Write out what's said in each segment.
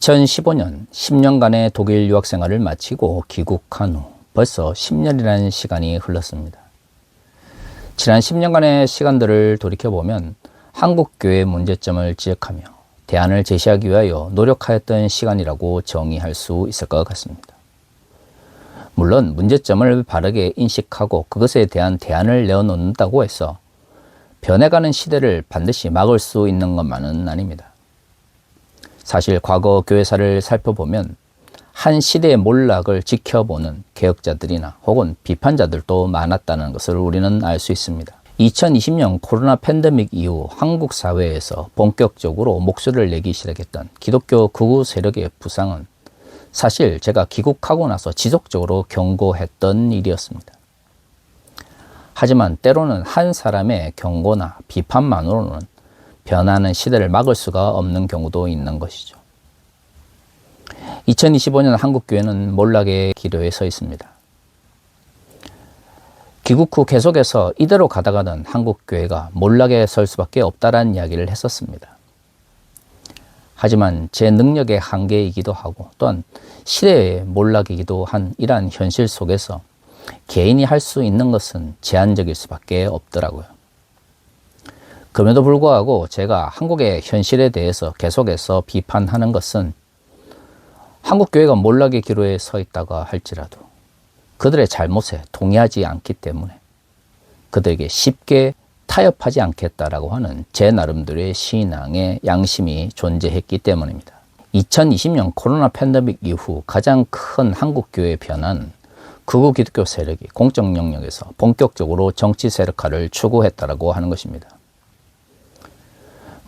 2015년 10년간의 독일 유학 생활을 마치고 귀국한 후 벌써 10년이라는 시간이 흘렀습니다. 지난 10년간의 시간들을 돌이켜보면 한국교회의 문제점을 지적하며 대안을 제시하기 위하여 노력하였던 시간이라고 정의할 수 있을 것 같습니다. 물론 문제점을 바르게 인식하고 그것에 대한 대안을 내어놓는다고 해서 변해가는 시대를 반드시 막을 수 있는 것만은 아닙니다. 사실 과거 교회사를 살펴보면 한 시대의 몰락을 지켜보는 개혁자들이나 혹은 비판자들도 많았다는 것을 우리는 알 수 있습니다. 2020년 코로나 팬데믹 이후 한국 사회에서 본격적으로 목소리를 내기 시작했던 기독교 극우 세력의 부상은 사실 제가 귀국하고 나서 지속적으로 경고했던 일이었습니다. 하지만 때로는 한 사람의 경고나 비판만으로는 변하는 시대를 막을 수가 없는 경우도 있는 것이죠. 2025년 한국교회는 몰락의 기로에 서 있습니다. 귀국 후 계속해서 이대로 가다가는 한국교회가 몰락에 설 수밖에 없다라는 이야기를 했었습니다. 하지만 제 능력의 한계이기도 하고 또한 시대의 몰락이기도 한 이러한 현실 속에서 개인이 할 수 있는 것은 제한적일 수밖에 없더라고요. 그럼에도 불구하고 제가 한국의 현실에 대해서 계속해서 비판하는 것은 한국교회가 몰락의 기로에 서 있다고 할지라도 그들의 잘못에 동의하지 않기 때문에 그들에게 쉽게 타협하지 않겠다라고 하는 제 나름대로의 신앙의 양심이 존재했기 때문입니다. 2020년 코로나 팬데믹 이후 가장 큰 한국교회의 변화는 극우 기독교 세력이 공적 영역에서 본격적으로 정치 세력화를 추구했다라고 하는 것입니다.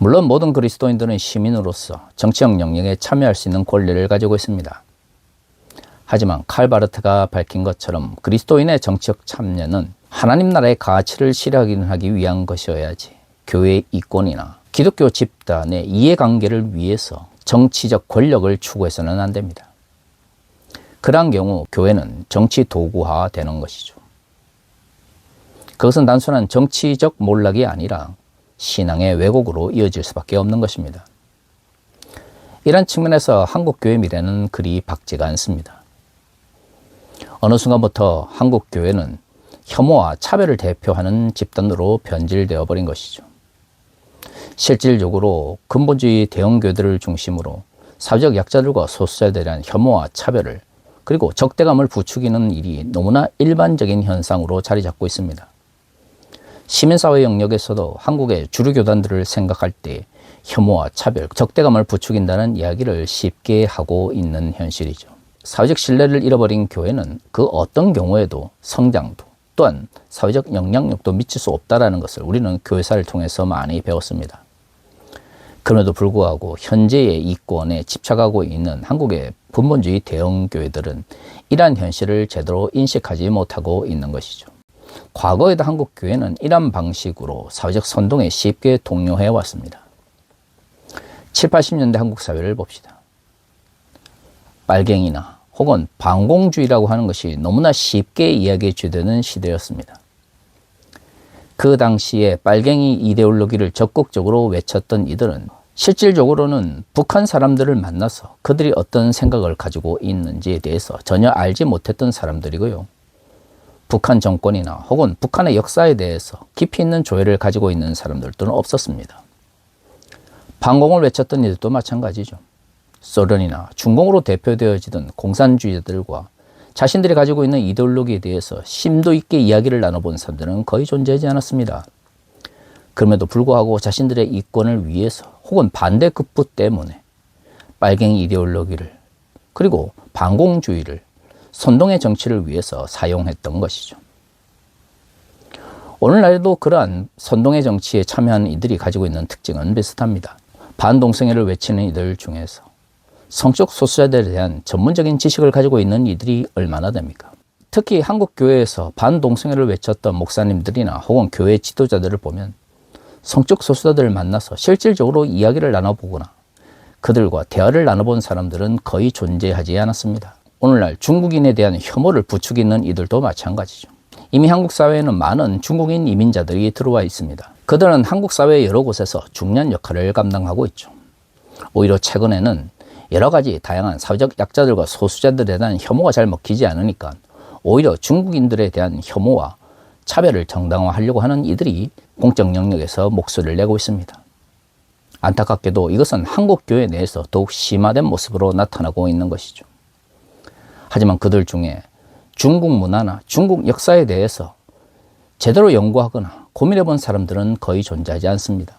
물론 모든 그리스도인들은 시민으로서 정치적 영역에 참여할 수 있는 권리를 가지고 있습니다. 하지만 칼 바르트가 밝힌 것처럼 그리스도인의 정치적 참여는 하나님 나라의 가치를 실현하기 위한 것이어야지 교회의 이권이나 기독교 집단의 이해관계를 위해서 정치적 권력을 추구해서는 안 됩니다. 그러한 경우 교회는 정치 도구화 되는 것이죠. 그것은 단순한 정치적 몰락이 아니라 신앙의 왜곡으로 이어질 수밖에 없는 것입니다. 이런 측면에서 한국교회의 미래는 그리 밝지가 않습니다. 어느 순간부터 한국교회는 혐오와 차별을 대표하는 집단으로 변질되어 버린 것이죠. 실질적으로 근본주의 대형교회들을 중심으로 사회적 약자들과 소수자들에 대한 혐오와 차별을 그리고 적대감을 부추기는 일이 너무나 일반적인 현상으로 자리 잡고 있습니다. 시민사회 영역에서도 한국의 주류 교단들을 생각할 때 혐오와 차별, 적대감을 부추긴다는 이야기를 쉽게 하고 있는 현실이죠. 사회적 신뢰를 잃어버린 교회는 그 어떤 경우에도 성장도 또한 사회적 영향력도 미칠 수 없다는 것을 우리는 교회사를 통해서 많이 배웠습니다. 그럼에도 불구하고 현재의 이권에 집착하고 있는 한국의 근본주의 대형교회들은 이러한 현실을 제대로 인식하지 못하고 있는 것이죠. 과거에도 한국교회는 이런 방식으로 사회적 선동에 쉽게 동요해 왔습니다. 7, 80년대 한국 사회를 봅시다. 빨갱이나 혹은 반공주의라고 하는 것이 너무나 쉽게 이야기해 주되는 시대였습니다. 그 당시에 빨갱이 이데올로기를 적극적으로 외쳤던 이들은 실질적으로는 북한 사람들을 만나서 그들이 어떤 생각을 가지고 있는지에 대해서 전혀 알지 못했던 사람들이고요. 북한 정권이나 혹은 북한의 역사에 대해서 깊이 있는 조회를 가지고 있는 사람들도 없었습니다. 반공을 외쳤던 이들도 마찬가지죠. 소련이나 중공으로 대표되어지던 공산주의자들과 자신들이 가지고 있는 이데올로기에 대해서 심도 있게 이야기를 나눠본 사람들은 거의 존재하지 않았습니다. 그럼에도 불구하고 자신들의 이권을 위해서 혹은 반대급부 때문에 빨갱이 이데올로기를 그리고 반공주의를 선동의 정치를 위해서 사용했던 것이죠. 오늘날에도 그러한 선동의 정치에 참여하는 이들이 가지고 있는 특징은 비슷합니다. 반동성애를 외치는 이들 중에서 성적 소수자들에 대한 전문적인 지식을 가지고 있는 이들이 얼마나 됩니까? 특히 한국 교회에서 반동성애를 외쳤던 목사님들이나 혹은 교회 지도자들을 보면 성적 소수자들을 만나서 실질적으로 이야기를 나눠보거나 그들과 대화를 나눠본 사람들은 거의 존재하지 않았습니다. 오늘날 중국인에 대한 혐오를 부추기는 이들도 마찬가지죠. 이미 한국 사회에는 많은 중국인 이민자들이 들어와 있습니다. 그들은 한국 사회 여러 곳에서 중요한 역할을 감당하고 있죠. 오히려 최근에는 여러 가지 다양한 사회적 약자들과 소수자들에 대한 혐오가 잘 먹히지 않으니까 오히려 중국인들에 대한 혐오와 차별을 정당화하려고 하는 이들이 공적 영역에서 목소리를 내고 있습니다. 안타깝게도 이것은 한국 교회 내에서 더욱 심화된 모습으로 나타나고 있는 것이죠. 하지만 그들 중에 중국 문화나 중국 역사에 대해서 제대로 연구하거나 고민해 본 사람들은 거의 존재하지 않습니다.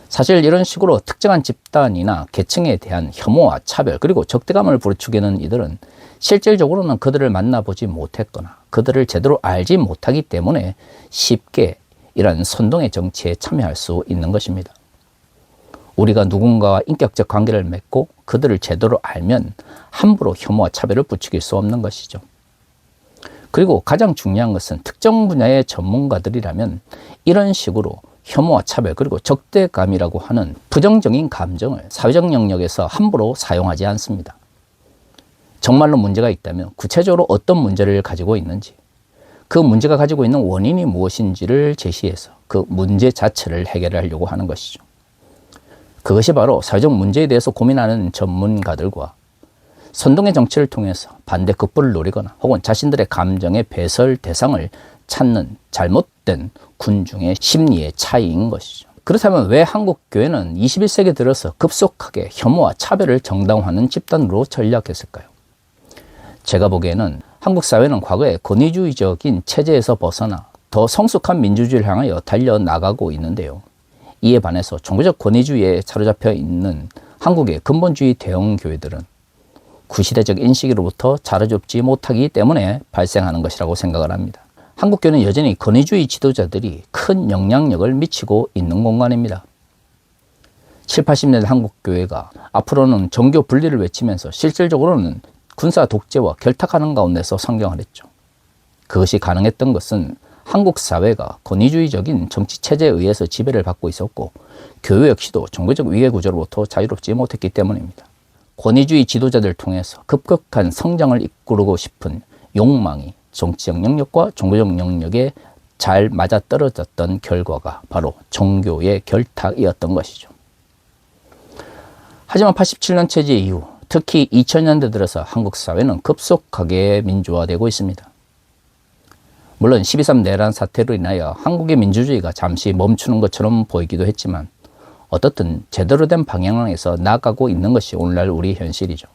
사실 이런 식으로 특정한 집단이나 계층에 대한 혐오와 차별 그리고 적대감을 부추기는 이들은 실질적으로는 그들을 만나보지 못했거나 그들을 제대로 알지 못하기 때문에 쉽게 이런 선동의 정치에 참여할 수 있는 것입니다. 우리가 누군가와 인격적 관계를 맺고 그들을 제대로 알면 함부로 혐오와 차별을 부추길 수 없는 것이죠. 그리고 가장 중요한 것은 특정 분야의 전문가들이라면 이런 식으로 혐오와 차별 그리고 적대감이라고 하는 부정적인 감정을 사회적 영역에서 함부로 사용하지 않습니다. 정말로 문제가 있다면 구체적으로 어떤 문제를 가지고 있는지, 그 문제가 가지고 있는 원인이 무엇인지를 제시해서 그 문제 자체를 해결하려고 하는 것이죠. 그것이 바로 사회적 문제에 대해서 고민하는 전문가들과 선동의 정치를 통해서 반대 극복을 노리거나 혹은 자신들의 감정의 배설 대상을 찾는 잘못된 군중의 심리의 차이인 것이죠. 그렇다면 왜 한국 교회는 21세기 들어서 급속하게 혐오와 차별을 정당화하는 집단으로 전락했을까요? 제가 보기에는 한국 사회는 과거에 권위주의적인 체제에서 벗어나 더 성숙한 민주주의를 향하여 달려나가고 있는데요. 이에 반해서 종교적 권위주의에 사로잡혀 있는 한국의 근본주의 대형 교회들은 구시대적 인식으로부터 자유롭지 못하기 때문에 발생하는 것이라고 생각을 합니다. 한국교회는 여전히 권위주의 지도자들이 큰 영향력을 미치고 있는 공간입니다. 7, 80년대 한국교회가 앞으로는 종교 분리를 외치면서 실질적으로는 군사 독재와 결탁하는 가운데서 성경을 했죠. 그것이 가능했던 것은 한국 사회가 권위주의적인 정치 체제에 의해서 지배를 받고 있었고 교회 역시도 종교적 위계 구조로부터 자유롭지 못했기 때문입니다. 권위주의 지도자들을 통해서 급격한 성장을 이끌고 싶은 욕망이 정치적 영역과 종교적 영역에 잘 맞아떨어졌던 결과가 바로 종교의 결탁이었던 것이죠. 하지만 87년 체제 이후 특히 2000년대 들어서 한국 사회는 급속하게 민주화되고 있습니다. 물론 12.3 내란 사태로 인하여 한국의 민주주의가 잠시 멈추는 것처럼 보이기도 했지만 어떻든 제대로 된 방향에서 나아가고 있는 것이 오늘날 우리 현실이죠.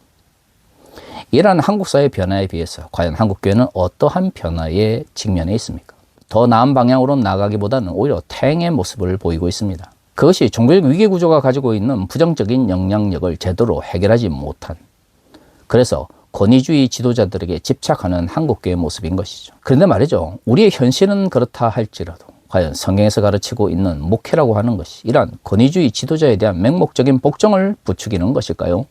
이러한 한국 사회 변화에 비해서 과연 한국교회는 어떠한 변화에 직면해 있습니까? 더 나은 방향으로 나아가기보다는 오히려 퇴행의 모습을 보이고 있습니다. 그것이 종교적 위계구조가 가지고 있는 부정적인 영향력을 제대로 해결하지 못한, 그래서 권위주의 지도자들에게 집착하는 한국교회의 모습인 것이죠. 그런데 말이죠, 우리의 현실은 그렇다 할지라도 과연 성경에서 가르치고 있는 목회라고 하는 것이 이러한 권위주의 지도자에 대한 맹목적인 복종을 부추기는 것일까요?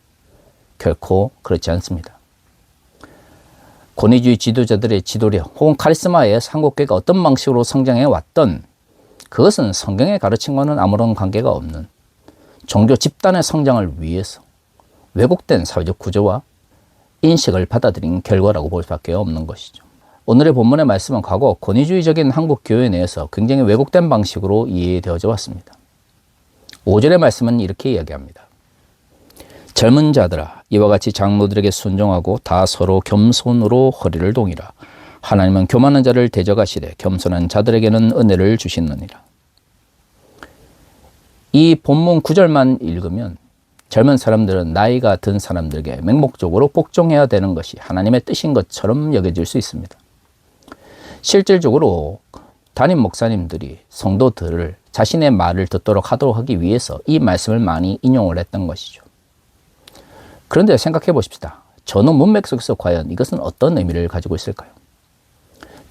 결코 그렇지 않습니다. 권위주의 지도자들의 지도력 혹은 카리스마에 한국교회가 어떤 방식으로 성장해 왔던 그것은 성경에 가르친과는 아무런 관계가 없는 종교 집단의 성장을 위해서 왜곡된 사회적 구조와 인식을 받아들인 결과라고 볼 수밖에 없는 것이죠. 오늘의 본문의 말씀은 과거 권위주의적인 한국 교회 내에서 굉장히 왜곡된 방식으로 이해되어져 왔습니다. 5절의 말씀은 이렇게 이야기합니다. 젊은 자들아, 이와 같이 장로들에게 순종하고 다 서로 겸손으로 허리를 동이라. 하나님은 교만한 자를 대적하시되 겸손한 자들에게는 은혜를 주시느니라. 이 본문 9절만 읽으면 젊은 사람들은 나이가 든 사람들에게 맹목적으로 복종해야 되는 것이 하나님의 뜻인 것처럼 여겨질 수 있습니다. 실질적으로 담임 목사님들이 성도들을 자신의 말을 듣도록 하도록 하기 위해서 이 말씀을 많이 인용을 했던 것이죠. 그런데 생각해 보십시다. 전후 문맥 속에서 과연 이것은 어떤 의미를 가지고 있을까요?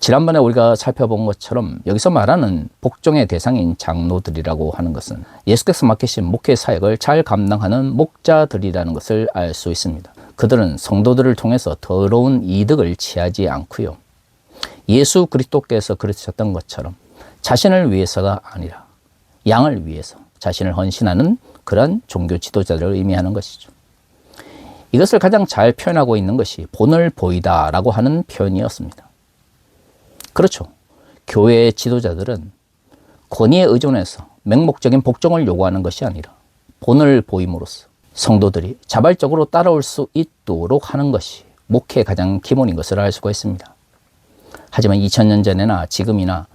지난번에 우리가 살펴본 것처럼 여기서 말하는 복종의 대상인 장로들이라고 하는 것은 예수께서 맡기신 목회 사역을 잘 감당하는 목자들이라는 것을 알 수 있습니다. 그들은 성도들을 통해서 더러운 이득을 취하지 않고요. 예수 그리스도께서 그러셨던 것처럼 자신을 위해서가 아니라 양을 위해서 자신을 헌신하는 그런 종교 지도자들을 의미하는 것이죠. 이것을 가장 잘 표현하고 있는 것이 본을 보이다라고 하는 표현이었습니다. 그렇죠. 교회의 지도자들은 권위에 의존해서 맹목적인 복종을 요구하는 것이 아니라 본을 보임으로써 성도들이 자발적으로 따라올 수 있도록 하는 것이 목회의 가장 기본인 것을 알 수가 있습니다. 하지만 2000년 전에나 지금이나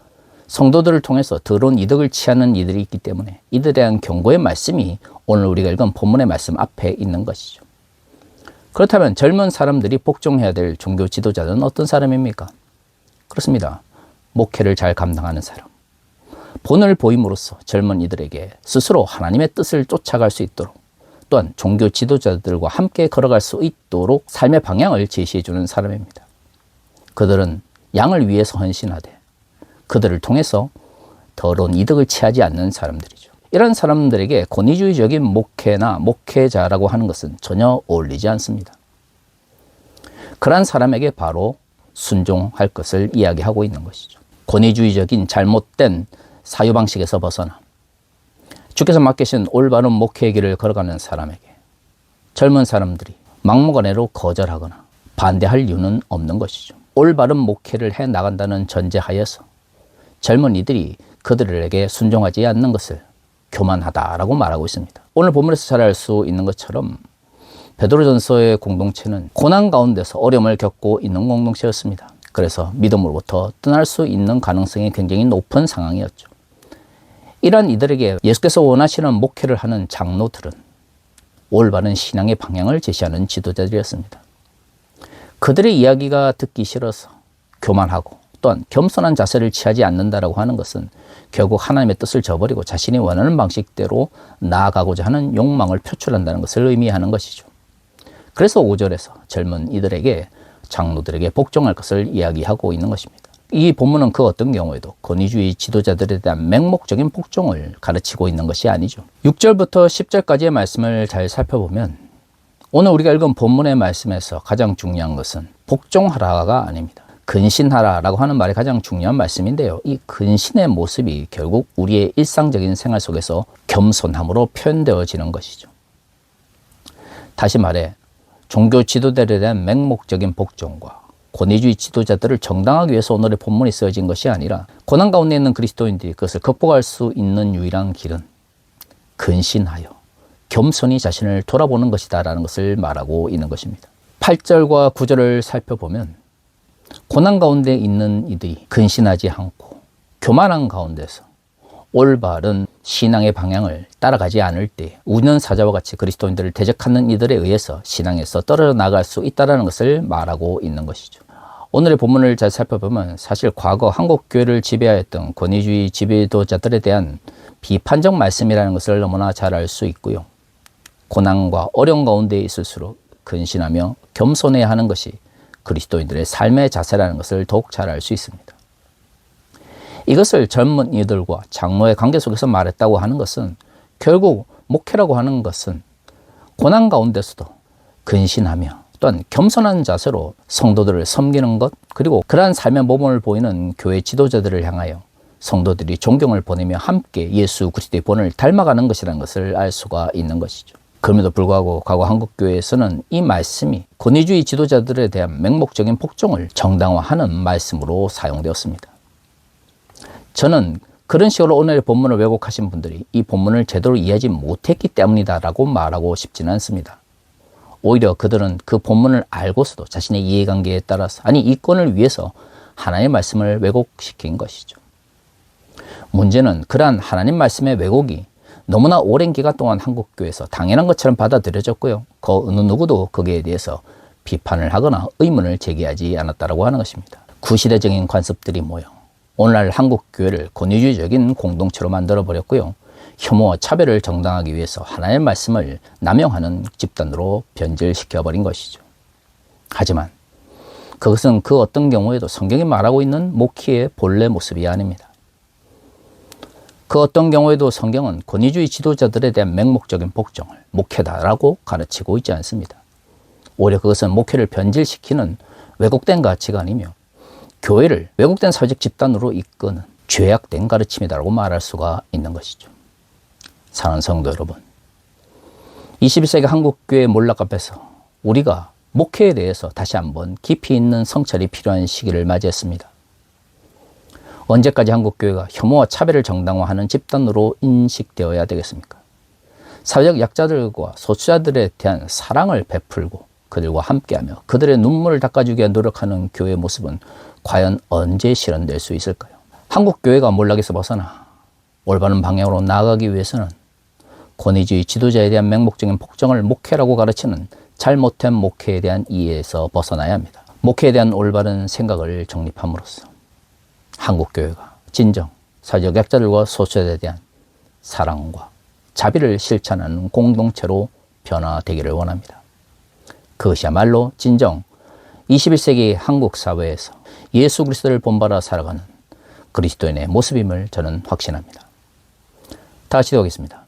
성도들을 통해서 더러운 이득을 취하는 이들이 있기 때문에 이들에 대한 경고의 말씀이 오늘 우리가 읽은 본문의 말씀 앞에 있는 것이죠. 그렇다면 젊은 사람들이 복종해야 될 종교 지도자는 어떤 사람입니까? 그렇습니다. 목회를 잘 감당하는 사람. 본을 보임으로써 젊은 이들에게 스스로 하나님의 뜻을 쫓아갈 수 있도록, 또한 종교 지도자들과 함께 걸어갈 수 있도록 삶의 방향을 제시해 주는 사람입니다. 그들은 양을 위해서 헌신하되 그들을 통해서 더러운 이득을 취하지 않는 사람들이죠. 이런 사람들에게 권위주의적인 목회나 목회자라고 하는 것은 전혀 어울리지 않습니다. 그러한 사람에게 바로 순종할 것을 이야기하고 있는 것이죠. 권위주의적인 잘못된 사유방식에서 벗어나 주께서 맡기신 올바른 목회의 길을 걸어가는 사람에게 젊은 사람들이 막무가내로 거절하거나 반대할 이유는 없는 것이죠. 올바른 목회를 해 나간다는 전제하에서 젊은이들이 그들에게 순종하지 않는 것을 교만하다라고 말하고 있습니다. 오늘 본문에서 잘 알 수 있는 것처럼 베드로전서의 공동체는 고난 가운데서 어려움을 겪고 있는 공동체였습니다. 그래서 믿음으로부터 떠날 수 있는 가능성이 굉장히 높은 상황이었죠. 이런 이들에게 예수께서 원하시는 목회를 하는 장로들은 올바른 신앙의 방향을 제시하는 지도자들이었습니다. 그들의 이야기가 듣기 싫어서 교만하고 또한 겸손한 자세를 취하지 않는다라고 하는 것은 결국 하나님의 뜻을 저버리고 자신이 원하는 방식대로 나아가고자 하는 욕망을 표출한다는 것을 의미하는 것이죠. 그래서 5절에서 젊은 이들에게 장로들에게 복종할 것을 이야기하고 있는 것입니다. 이 본문은 그 어떤 경우에도 권위주의 지도자들에 대한 맹목적인 복종을 가르치고 있는 것이 아니죠. 6절부터 10절까지의 말씀을 잘 살펴보면 오늘 우리가 읽은 본문의 말씀에서 가장 중요한 것은 복종하라가 아닙니다. 근신하라라고 하는 말이 가장 중요한 말씀인데요. 이 근신의 모습이 결국 우리의 일상적인 생활 속에서 겸손함으로 표현되어지는 것이죠. 다시 말해 종교 지도자들에 대한 맹목적인 복종과 권위주의 지도자들을 정당하기 위해서 오늘의 본문이 쓰여진 것이 아니라 고난 가운데 있는 그리스도인들이 그것을 극복할 수 있는 유일한 길은 근신하여 겸손히 자신을 돌아보는 것이다 라는 것을 말하고 있는 것입니다. 8절과 9절을 살펴보면 고난 가운데 있는 이들이 근신하지 않고 교만한 가운데서 올바른 신앙의 방향을 따라가지 않을 때 우는 사자와 같이 그리스도인들을 대적하는 이들에 의해서 신앙에서 떨어져 나갈 수 있다는 것을 말하고 있는 것이죠. 오늘의 본문을 잘 살펴보면 사실 과거 한국 교회를 지배하였던 권위주의 지배도자들에 대한 비판적 말씀이라는 것을 너무나 잘 알 수 있고요. 고난과 어려움 가운데 있을수록 근신하며 겸손해야 하는 것이 그리스도인들의 삶의 자세라는 것을 더욱 잘 알 수 있습니다. 이것을 젊은 이들과 장로의 관계 속에서 말했다고 하는 것은 결국 목회라고 하는 것은 고난 가운데서도 근신하며 또한 겸손한 자세로 성도들을 섬기는 것, 그리고 그러한 삶의 모범을 보이는 교회 지도자들을 향하여 성도들이 존경을 보내며 함께 예수 그리스도의 본을 닮아가는 것이라는 것을 알 수가 있는 것이죠. 그럼에도 불구하고 과거 한국교회에서는 이 말씀이 권위주의 지도자들에 대한 맹목적인 복종을 정당화하는 말씀으로 사용되었습니다. 저는 그런 식으로 오늘의 본문을 왜곡하신 분들이 이 본문을 제대로 이해하지 못했기 때문이다라고 말하고 싶지는 않습니다. 오히려 그들은 그 본문을 알고서도 자신의 이해관계에 따라서 이권을 위해서 하나님의 말씀을 왜곡시킨 것이죠. 문제는 그러한 하나님 말씀의 왜곡이 너무나 오랜 기간 동안 한국교회에서 당연한 것처럼 받아들여졌고요. 그 어느 누구도 거기에 대해서 비판을 하거나 의문을 제기하지 않았다고 하는 것입니다. 구시대적인 관습들이 모여 오늘날 한국교회를 권위주의적인 공동체로 만들어버렸고요. 혐오와 차별을 정당하기 위해서 하나님의 말씀을 남용하는 집단으로 변질시켜버린 것이죠. 하지만 그것은 그 어떤 경우에도 성경이 말하고 있는 목회의 본래 모습이 아닙니다. 그 어떤 경우에도 성경은 권위주의 지도자들에 대한 맹목적인 복종을 목회다라고 가르치고 있지 않습니다. 오히려 그것은 목회를 변질시키는 왜곡된 가치관이며 교회를 왜곡된 사회적 집단으로 이끄는 죄악된 가르침이다라고 말할 수가 있는 것이죠. 사랑하는 성도 여러분, 21세기 한국교회 몰락 앞에서 우리가 목회에 대해서 다시 한번 깊이 있는 성찰이 필요한 시기를 맞이했습니다. 언제까지 한국교회가 혐오와 차별을 정당화하는 집단으로 인식되어야 되겠습니까? 사회적 약자들과 소수자들에 대한 사랑을 베풀고 그들과 함께하며 그들의 눈물을 닦아주기 위해 노력하는 교회의 모습은 과연 언제 실현될 수 있을까요? 한국 교회가 몰락에서 벗어나 올바른 방향으로 나아가기 위해서는 권위주의 지도자에 대한 맹목적인 폭정을 목회라고 가르치는 잘못된 목회에 대한 이해에서 벗어나야 합니다. 목회에 대한 올바른 생각을 정립함으로써 한국교회가 진정 사회적 약자들과 소수자들에 대한 사랑과 자비를 실천하는 공동체로 변화되기를 원합니다. 그것이야말로 진정 21세기 한국 사회에서 예수 그리스도를 본받아 살아가는 그리스도인의 모습임을 저는 확신합니다. 다시 기도하겠습니다.